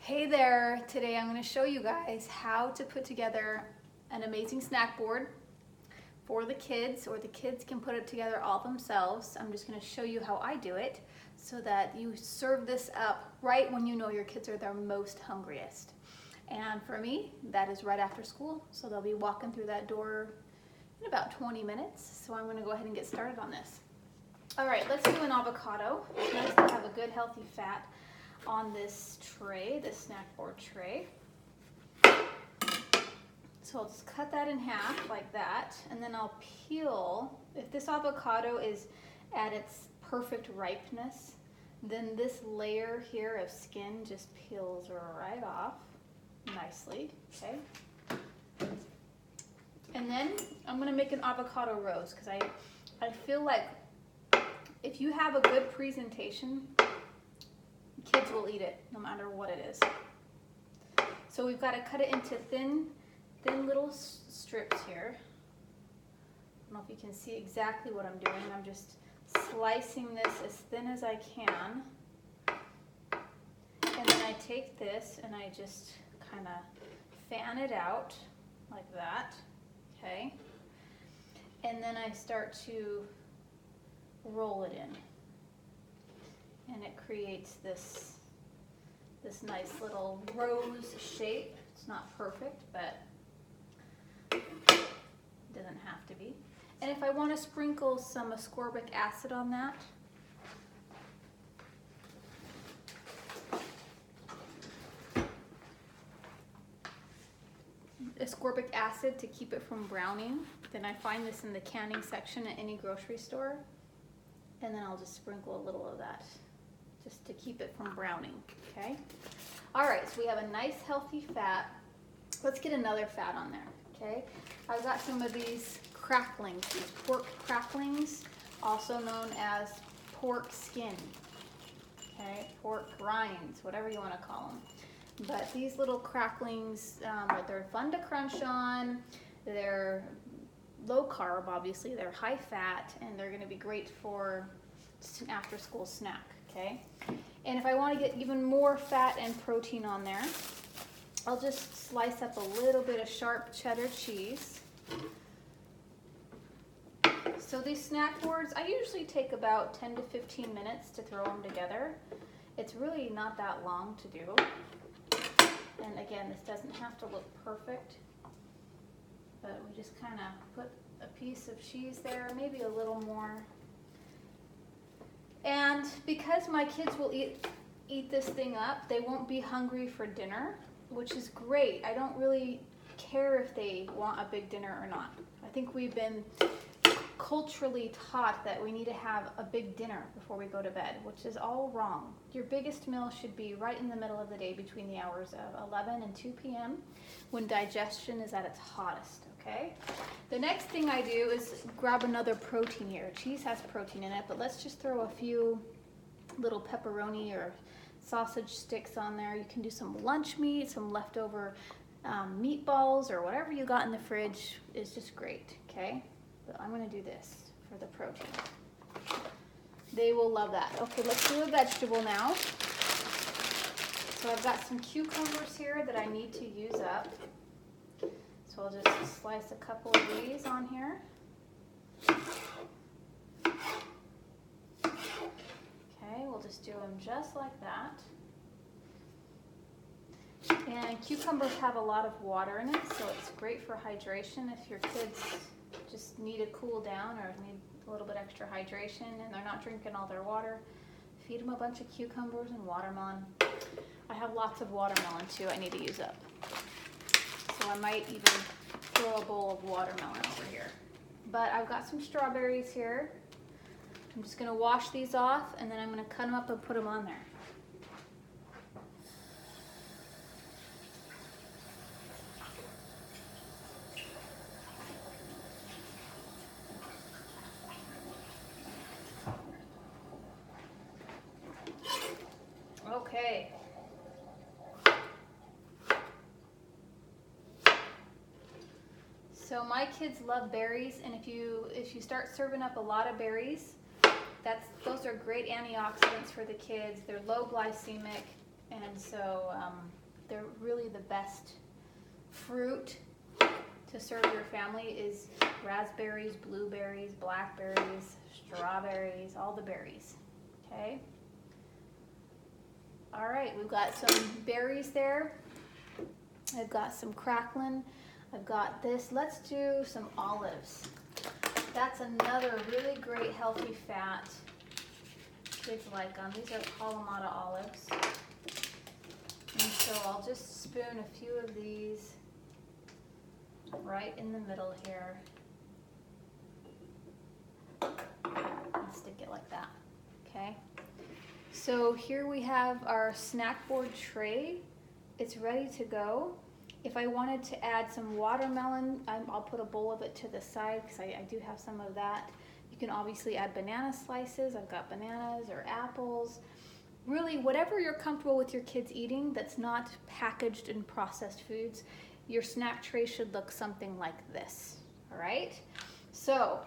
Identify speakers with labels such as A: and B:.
A: Hey there, today I'm going to show you guys how to put together an amazing snack board for the kids, or the kids can put it together all themselves. I'm just going to show you how I do it so that you serve this up right when you know your kids are their most hungriest. And for me, that is right after school, so they'll be walking through that door in about 20 minutes. So I'm going to go ahead and get started on this. All right, let's do an avocado. It's nice to have a good healthy fat on this tray, this snack board tray. So I'll just cut that in half like that, and then I'll peel. If this avocado is at its perfect ripeness, then this layer here of skin just peels right off nicely, okay? And then I'm gonna make an avocado rose because I feel like if you have a good presentation, kids will eat it no matter what it is. So we've got to cut it into thin little strips here. I don't know if you can see exactly what I'm doing. I'm just slicing this as thin as I can. And then I take this and I just kind of fan it out like that, okay? And then I start to roll it in. And it creates this nice little rose shape. It's not perfect, but it doesn't have to be. And if I want to sprinkle some ascorbic acid on that, ascorbic acid to keep it from browning, then I find this in the canning section at any grocery store, and then I'll just sprinkle a little of that just to keep it from browning, okay? All right, so we have a nice healthy fat. Let's get another fat on there, okay? I've got some of these cracklings, these pork cracklings, also known as pork skin, okay? Pork rinds, whatever you want to call them. But these little cracklings, they're fun to crunch on. They're low carb, obviously. They're high fat, and they're going to be great for an after school snack. Okay, and if I want to get even more fat and protein on there, I'll just slice up a little bit of sharp cheddar cheese. So these snack boards, I usually take about 10 to 15 minutes to throw them together. It's really not that long to do. And again, this doesn't have to look perfect, but we just kind of put a piece of cheese there, maybe a little more. And because my kids will eat this thing up, they won't be hungry for dinner, which is great. I don't really care if they want a big dinner or not. I think we've been culturally taught that we need to have a big dinner before we go to bed, which is all wrong. Your biggest meal should be right in the middle of the day between the hours of 11 and 2 p.m. when digestion is at its hottest, okay? The next thing I do is grab another protein here. Cheese has protein in it, but let's just throw a few little pepperoni or sausage sticks on there. You can do some lunch meat, some leftover meatballs, or whatever you got in the fridge is just great, okay? But I'm gonna do this for the protein. They will love that. Okay, let's do a vegetable now. So I've got some cucumbers here that I need to use up. So I'll just slice a couple of these on here. Okay, we'll just do them just like that. And cucumbers have a lot of water in it, so it's great for hydration if your kids just need to cool down or need a little bit extra hydration and they're not drinking all their water. Feed them a bunch of cucumbers and watermelon. I have lots of watermelon too I need to use up. So I might even throw a bowl of watermelon over here. But I've got some strawberries here. I'm just gonna wash these off and then I'm gonna cut them up and put them on there. Okay. So my kids love berries, and if you start serving up a lot of berries, those are great antioxidants for the kids. They're low glycemic. And so they're really the best fruit to serve your family is raspberries, blueberries, blackberries, strawberries, all the berries, okay? All right, we've got some berries there. I've got some crackling. I've got this. Let's do some olives. That's another really great healthy fat. Kids like them. These are Kalamata olives. And so I'll just spoon a few of these right in the middle here. And stick it like that, okay? So here we have our snack board tray. It's ready to go. If I wanted to add some watermelon, I'll put a bowl of it to the side because I do have some of that. You can obviously add banana slices. I've got bananas or apples. Really, whatever you're comfortable with your kids eating that's not packaged in processed foods, your snack tray should look something like this, all right? So